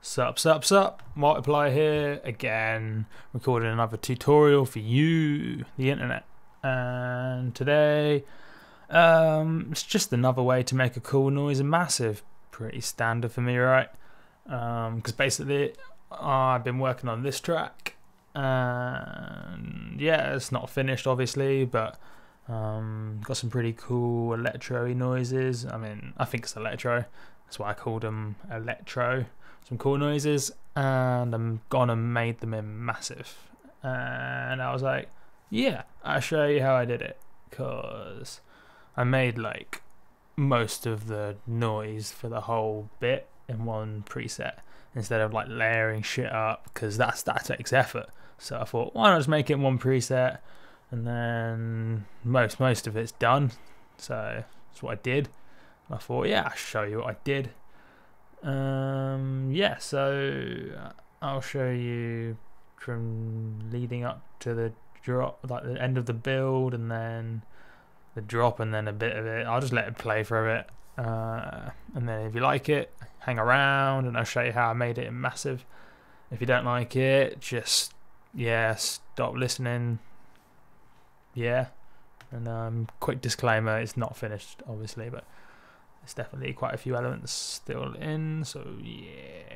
Sup, multiplier here again, recording another tutorial for you, the internet. And today, it's just another way to make a cool noise and massive. Pretty standard for me, right? Because basically, I've been working on this track, and yeah, it's not finished obviously, but got some pretty cool electro-y noises. I mean, I think it's electro, that's why I called them Electro. Some cool noises, and I'm gonna make them in massive. And I was like, yeah, I'll show you how I did it, because I made like most of the noise for the whole bit in one preset instead of like layering shit up, because that takes effort. So I thought, why not just make it in one preset, and then most of it's done. So that's what I did. And I thought, yeah, I'll show you what I did. Yeah, so I'll show you from leading up to the drop, like the end of the build, and then the drop, and then a bit of it. I'll just let it play for a bit, and then if you like it, hang around, and I'll show you how I made it in massive. If you don't like it, just stop listening. Yeah, and quick disclaimer: it's not finished, obviously, but there's definitely quite a few elements still in, so yeah.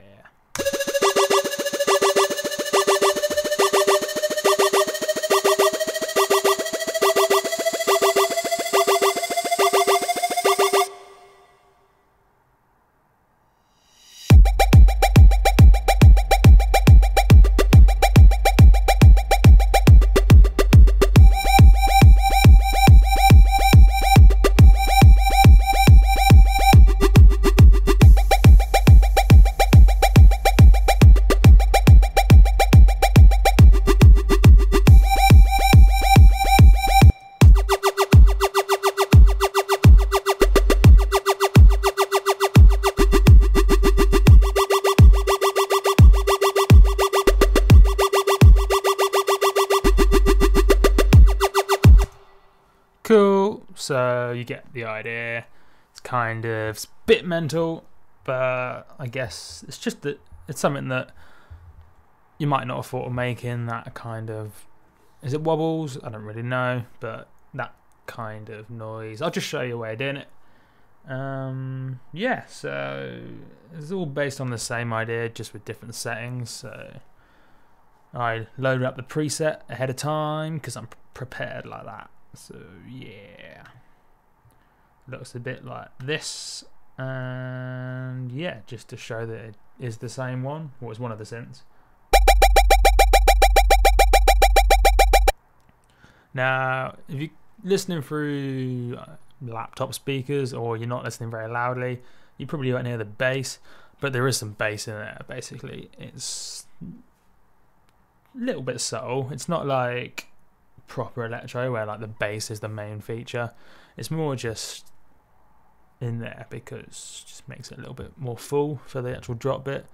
Cool, so you get the idea. It's it's a bit mental, but I guess it's just that it's something that you might not have thought of making. That kind of, is it wobbles? I don't really know, but that kind of noise. I'll just show you a way of doing it. Yeah, so it's all based on the same idea, just with different settings. So I loaded up the preset ahead of time because I'm prepared like that. So yeah, looks a bit like this, and yeah, just to show that it is the same one, or it's one of the synths. Now, if you're listening through laptop speakers, or you're not listening very loudly, you probably won't hear the bass, but there is some bass in there. Basically, it's a little bit subtle. It's not like proper electro where like the bass is the main feature. It's more just in there because it just makes it a little bit more full for the actual drop bit.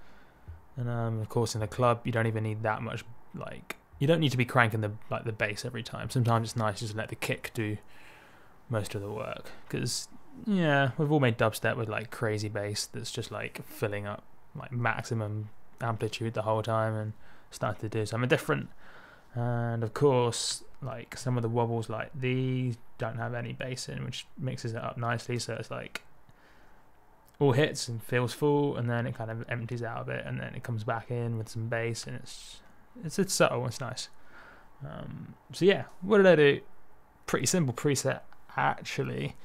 And of course in a club you don't even need that much, like you don't need to be cranking the bass every time. Sometimes it's nice just to let the kick do most of the work, because yeah, we've all made dubstep with like crazy bass that's just like filling up like maximum amplitude the whole time and starting to do something different. And of course, like some of the wobbles like these don't have any bass in, which mixes it up nicely, so it's like all hits and feels full, and then it kind of empties out a bit, and then it comes back in with some bass, and it's subtle, it's nice. So yeah, what did I do? Pretty simple preset actually.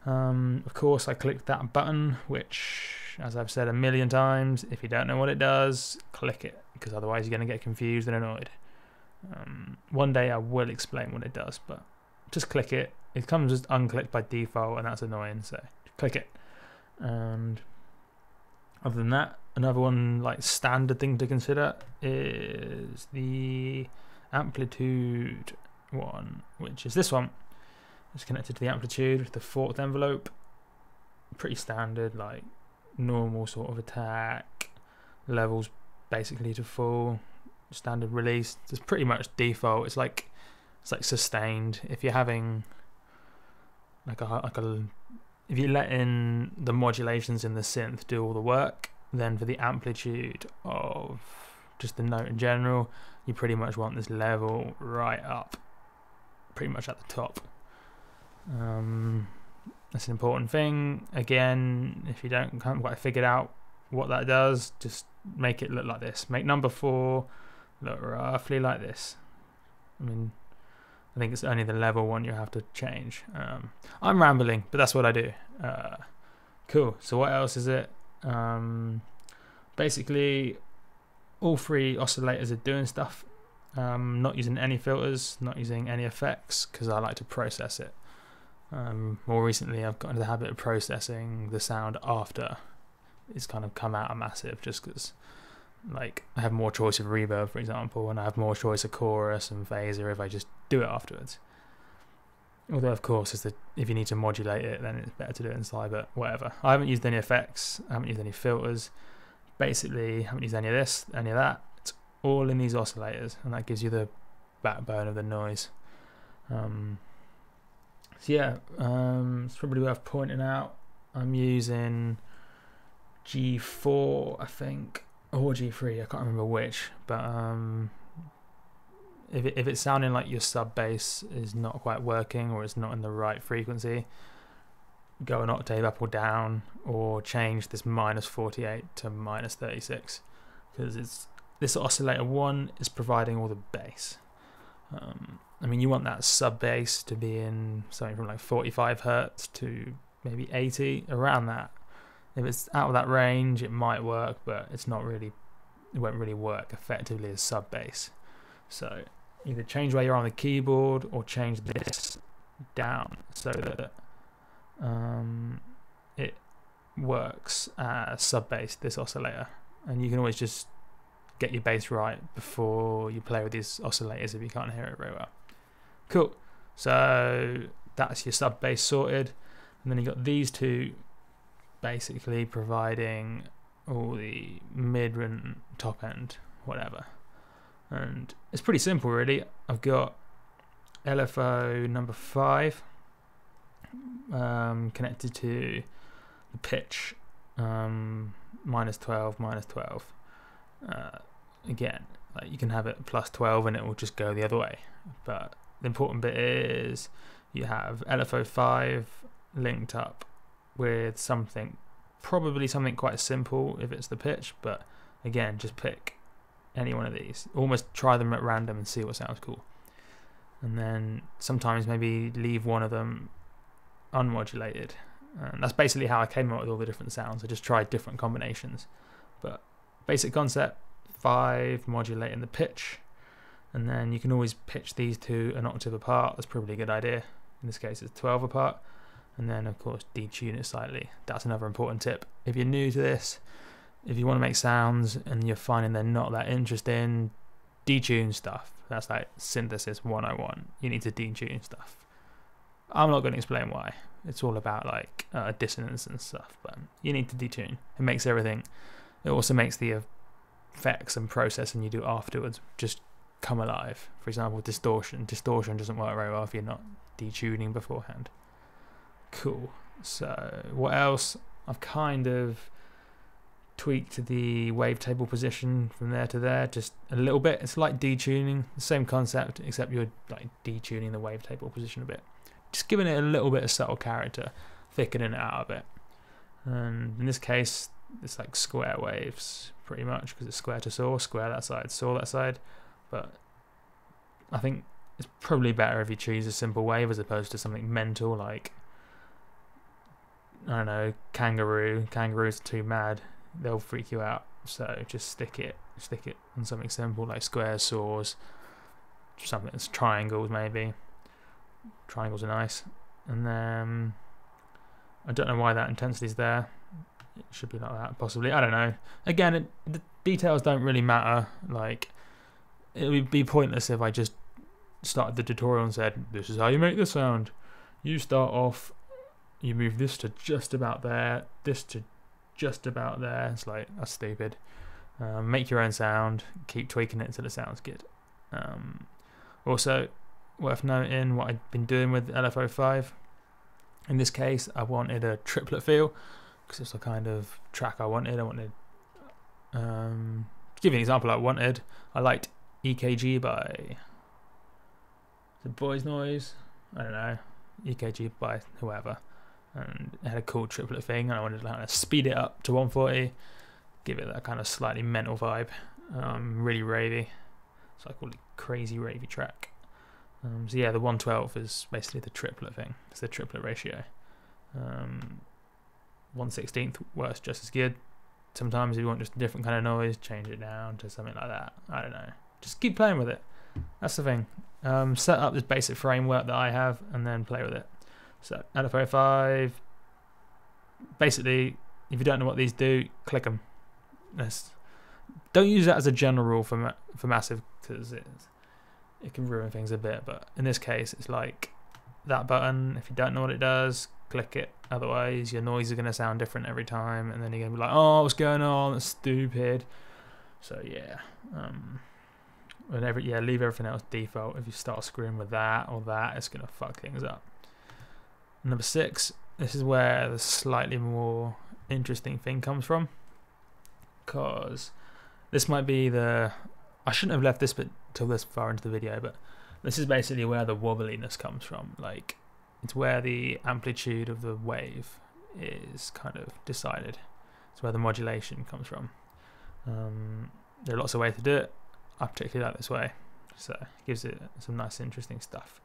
Of course I clicked that button, which, as I've said a million times, if you don't know what it does, click it, because otherwise you're going to get confused and annoyed. One day I will explain what it does, but just click it. It comes just unclicked by default, and that's annoying, so click it. And other than that, another one like standard thing to consider is the amplitude one, which is this one. It's connected to the amplitude, the fourth envelope. Pretty standard, like normal sort of attack, levels basically to full. Standard release. It's pretty much default. It's like sustained. If you're having like a if you let in the modulations in the synth do all the work, then for the amplitude of just the note in general, you pretty much want this level right up, pretty much at the top. That's an important thing. Again, if you haven't quite figured out what that does, just make it look like this. Make number 4 look roughly like this. I mean, I think it's only the level one you have to change. I'm rambling, but that's what I do. Cool. So what else is it? Basically, all 3 oscillators are doing stuff. Not using any filters, not using any effects, because I like to process it. More recently, I've got into the habit of processing the sound after it's kind of come out a massive, just because like I have more choice of reverb, for example, and I have more choice of chorus and phaser if I just do it afterwards. Although, of course, if you need to modulate it, then it's better to do it inside, but whatever. I haven't used any effects, I haven't used any filters, basically haven't used any of this, any of that. It's all in these oscillators, and that gives you the backbone of the noise. So yeah, it's probably worth pointing out, I'm using G4, I think, or G3, I can't remember which, but if it's sounding like your sub bass is not quite working or it's not in the right frequency, go an octave up or down, or change this -48 to -36, because this oscillator 1 is providing all the bass. I mean, you want that sub bass to be in something from like 45 Hertz to maybe 80, around that. If it's out of that range, it might work, but it won't really work effectively as sub bass. So either change where you're on the keyboard or change this down so that it works as sub bass, this oscillator. And you can always just get your bass right before you play with these oscillators if you can't hear it very well. Cool. So that's your sub bass sorted, and then you got these 2 basically providing all the mid and top end, whatever. And it's pretty simple, really. I've got LFO number 5 connected to the pitch, -12, -12. Again, like you can have it +12 and it will just go the other way, but the important bit is you have LFO 5 linked up with something, probably something quite simple if it's the pitch, but again, just pick any one of these, almost try them at random and see what sounds cool. And then sometimes maybe leave one of them unmodulated, and that's basically how I came up with all the different sounds. I just tried different combinations, but basic concept: 5 modulating the pitch, and then you can always pitch these 2 an octave apart. That's probably a good idea. In this case, it's 12 apart, and then of course detune it slightly. That's another important tip. If you're new to this, if you want to make sounds and you're finding they're not that interesting, detune stuff. That's like synthesis 101. You need to detune stuff. I'm not going to explain why. It's all about like dissonance and stuff, but you need to detune. It makes everything. It also makes the effects and processing you do afterwards just come alive. For example, distortion. Distortion doesn't work very well if you're not detuning beforehand. Cool. So what else? I've kind of tweaked the wavetable position from there to there just a little bit. It's like detuning, the same concept, except you're like detuning the wavetable position a bit, just giving it a little bit of subtle character, thickening it out a bit. And in this case, it's like square waves pretty much, because it's square to saw, square that side, saw that side. But I think it's probably better if you choose a simple wave as opposed to something mental like, I don't know, kangaroo. Kangaroos are too mad, they'll freak you out. So just stick it on something simple like squares, saws, something that's triangles maybe. Triangles are nice. And then I don't know why that intensity's there. It should be like that, possibly. I don't know. Again, the details don't really matter. Like, it would be pointless if I just started the tutorial and said, this is how you make this sound. You start off, you move this to just about there, this to just about there. It's like, that's stupid. Make your own sound, keep tweaking it until it sounds good. Also, worth noting what I've been doing with LFO5. In this case, I wanted a triplet feel, because it's the kind of track I wanted. I wanted To give you an example I wanted, I liked EKG by the Boys Noise, I don't know, EKG by whoever, and it had a cool triplet thing, and I wanted to kind of speed it up to 140, give it that kind of slightly mental vibe, really ravey, so I call it crazy ravey track. So yeah, the 112 is basically the triplet thing, it's the triplet ratio. 1/16 works just as good. Sometimes if you want just a different kind of noise, change it down to something like that. I don't know. Just keep playing with it. That's the thing. Set up this basic framework that I have and then play with it. So LFO 5. Basically, if you don't know what these do, click them. Don't use that as a general rule for massive, because it can ruin things a bit. But in this case, it's like that button. If you don't know what it does, click it. Otherwise your noise is going to sound different every time, and then you're going to be like, oh, what's going on, that's stupid. So yeah, leave everything else default. If you start screwing with that or that, it's going to fuck things up. Number 6, this is where the slightly more interesting thing comes from, because this might be I shouldn't have left this bit till this far into the video, but this is basically where the wobbliness comes from. Like, it's where the amplitude of the wave is kind of decided. It's where the modulation comes from. There are lots of ways to do it. I particularly like this way, so it gives it some nice interesting stuff.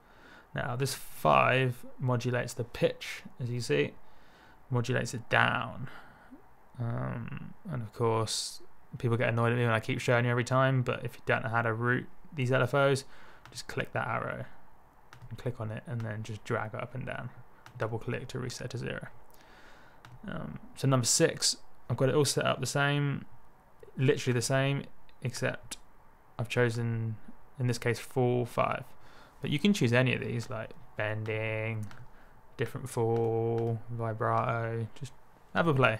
Now this 5 modulates the pitch, as you see, modulates it down, and of course people get annoyed at me when I keep showing you every time, but if you don't know how to route these LFOs, just click that arrow and click on it and then just drag it up and down, double click to reset to 0. So number 6, I've got it all set up the same, literally the same, except I've chosen in this case 4, 5, but you can choose any of these, like bending, different fall, vibrato, just have a play.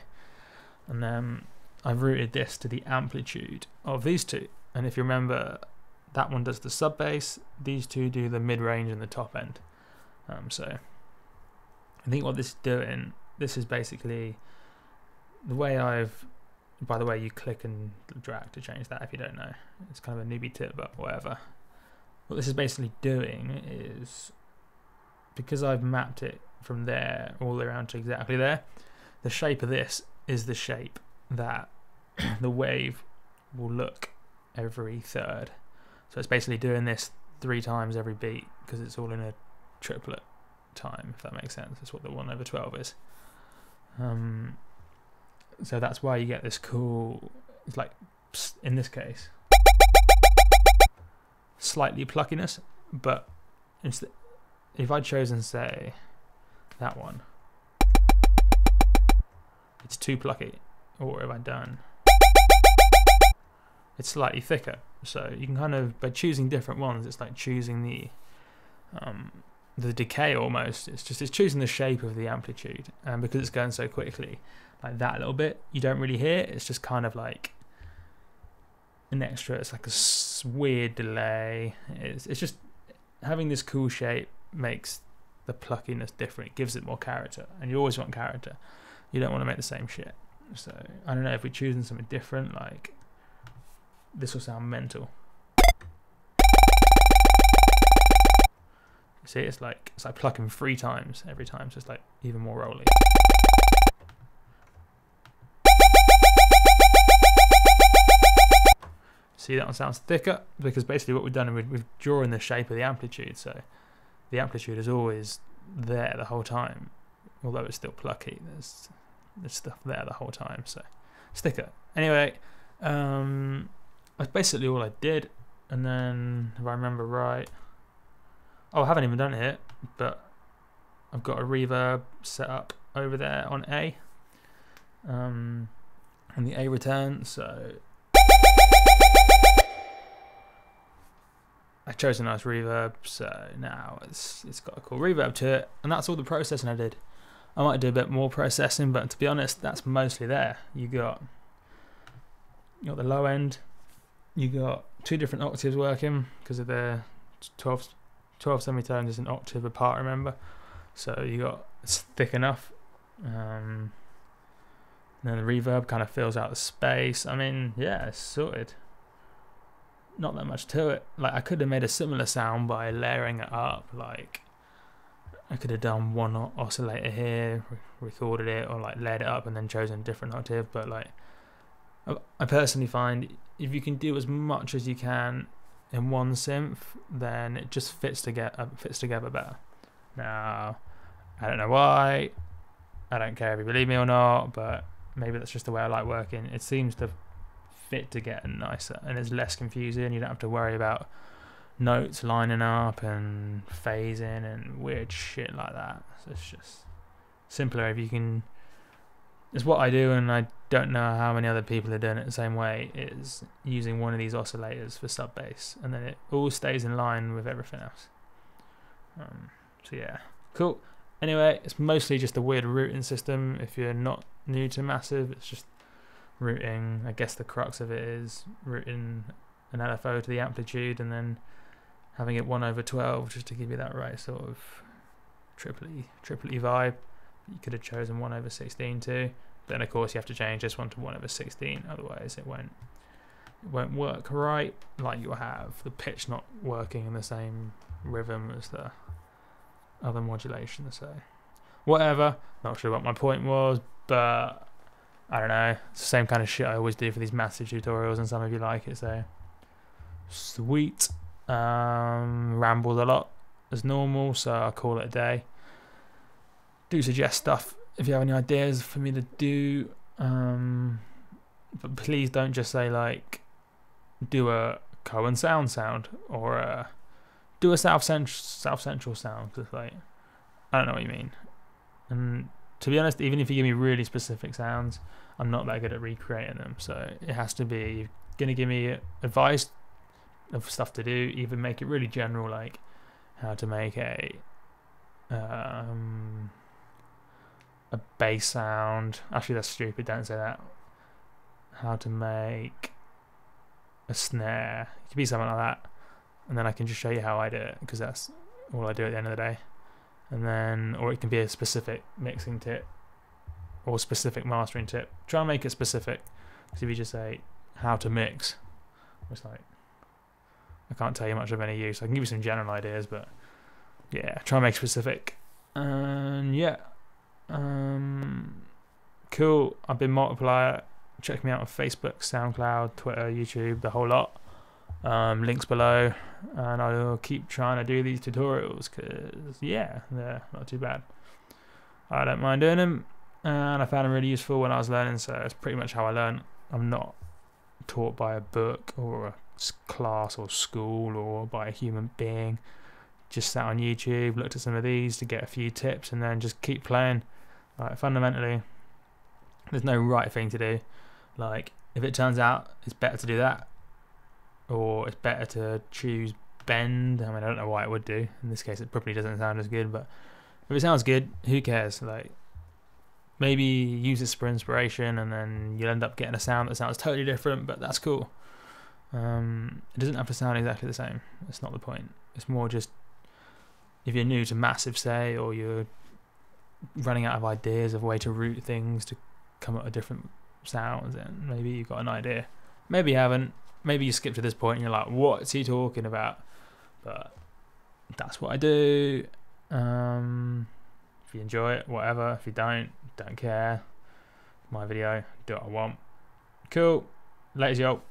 And then I've routed this to the amplitude of these two, and if you remember, that one does the sub bass, these two do the mid range and the top end. So I think what this is doing, this is basically the way by the way, you click and drag to change that if you don't know. It's kind of a newbie tip, but whatever. What this is basically doing is, because I've mapped it from there all the way around to exactly there, the shape of this is the shape that the wave will look every third. So it's basically doing this 3 times every beat, because it's all in a triplet time, if that makes sense. That's what the 1/12 is. So that's why you get this cool, it's like, in this case, slightly pluckiness, but if I'd chosen, say, that one, it's too plucky, or if I'd done, it's slightly thicker. So you can kind of, by choosing different ones, it's like choosing the decay almost. It's choosing the shape of the amplitude, and because it's going so quickly, like that little bit, you don't really hear. It's just kind of like an extra. It's like a weird delay. It's just having this cool shape makes the pluckiness different. It gives it more character, and you always want character. You don't want to make the same shit. So I don't know, if we're choosing something different, like this will sound mental. You see, it's like plucking 3 times every time, so it's like even more rolly. See, that one sounds thicker, because basically what we've done, we've drawn the shape of the amplitude, so the amplitude is always there the whole time, although it's still plucky. There's stuff there the whole time, so it's thicker. Anyway, that's basically all I did. And then, if I remember right, I haven't even done it yet, but I've got a reverb set up over there on A, and the A return. So I chose a nice reverb, so now it's got a cool reverb to it, and that's all the processing I did. I might do a bit more processing, but to be honest, that's mostly there. You got the low end, you got 2 different octaves working, because of their 12 semitones is an octave apart, remember? So it's thick enough. And then the reverb kind of fills out the space. I mean, yeah, it's sorted. Not that much to it. Like, I could have made a similar sound by layering it up. Like, I could have done one oscillator here, recorded it, or like layered it up and then chosen a different octave. But like, I personally find if you can do as much as you can in one synth, then it just fits together better. Now, I don't know why. I don't care if you believe me or not, but maybe that's just the way I like working. It seems to fit together nicer, and it's less confusing. You don't have to worry about notes lining up and phasing and weird shit like that. So it's just simpler if you can. It's what I do, and I don't know how many other people are doing it the same way, is using one of these oscillators for sub bass, and then it all stays in line with everything else. So yeah, cool. Anyway, it's mostly just a weird routing system. If you're not new to Massive, it's just routing. I guess the crux of it is routing an LFO to the amplitude and then having it 1/12 just to give you that right sort of triplet vibe. You could have chosen 1/16 too. Then of course you have to change this one to 1/16, otherwise it won't work right. Like you'll have the pitch not working in the same rhythm as the other modulation. So whatever, not sure what my point was, but I don't know, it's the same kind of shit I always do for these Massive tutorials, and some of you like it, so sweet. Rambled a lot as normal, so I'll call it a day. Do suggest stuff if you have any ideas for me to do, but please don't just say like do a Cohen sound or do a South Central sound, because like I don't know what you mean. And to be honest, even if you give me really specific sounds, I'm not that good at recreating them. So it has to be, you're gonna give me advice of stuff to do, even make it really general, like how to make a bass sound. Actually, that's stupid, don't say that. How to make a snare. It could be something like that, and then I can just show you how I do it, because that's all I do at the end of the day. And then, or it can be a specific mixing tip or specific mastering tip. Try and make it specific, because if you just say how to mix, it's like I can't tell you much of any use. I can give you some general ideas, but yeah, try and make specific. And yeah, cool. I've been Multiplier. Check me out on Facebook, SoundCloud, Twitter, YouTube, the whole lot. Links below, and I'll keep trying to do these tutorials, because yeah, they're not too bad. I don't mind doing them, and I found them really useful when I was learning, so it's pretty much how I learn. I'm not taught by a book or a class or school or by a human being. Just sat on YouTube, looked at some of these to get a few tips, and then just keep playing. Like, fundamentally, there's no right thing to do. Like, if it turns out it's better to do that, or it's better to choose bend, I mean, I don't know why it would do. In this case, it probably doesn't sound as good, but if it sounds good, who cares? Like, maybe use this for inspiration, and then you'll end up getting a sound that sounds totally different, but that's cool. It doesn't have to sound exactly the same. That's not the point. It's more just, if you're new to Massive, say, or you're running out of ideas of a way to route things to come up with different sounds, then maybe you've got an idea. Maybe you haven't. Maybe you skip to this point and you're like, what's he talking about? But that's what I do. If you enjoy it, whatever. If you don't care. My video, do what I want. Cool. Laters, yo.